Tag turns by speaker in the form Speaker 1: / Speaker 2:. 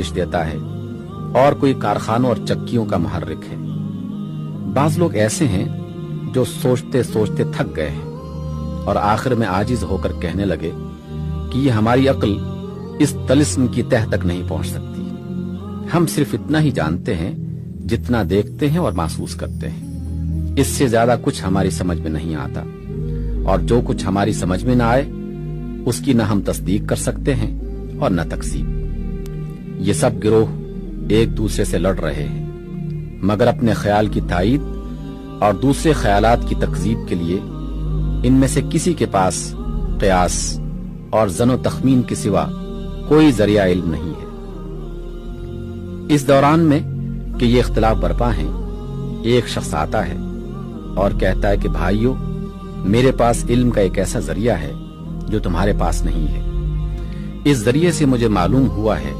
Speaker 1: देता है और कोई कारखानों और चक्कियों का मुहर्रिक है। बाज लोग ऐसे हैं जो सोचते सोचते थक गए हैं और आखिर में आजिज होकर कहने लगे कि ये हमारी अक्ल इस तलिस्म की तह तक नहीं पहुंच सकती। हम सिर्फ इतना ही जानते हैं जितना देखते हैं और महसूस करते हैं। इससे ज्यादा कुछ हमारी समझ में नहीं आता, और जो कुछ हमारी समझ में ना आए उसकी न हम तस्दीक कर सकते हैं और न तकसीब। ये सब गिरोह एक दूसरे से लड़ रहे हैं, मगर अपने ख्याल की तायीद और दूसरे ख्यालात की तकजीब के लिए इनमें से किसी के पास क़ियास और ज़नो तख़मीन के सिवा कोई ज़रिया इल्म नहीं है। इस दौरान में कि ये इख्तिलाफ बरपा हैं, एक शख्स आता है और कहता है कि भाइयों, मेरे पास इल्म का एक ऐसा जरिया है जो तुम्हारे पास नहीं है। इस जरिए से मुझे मालूम हुआ है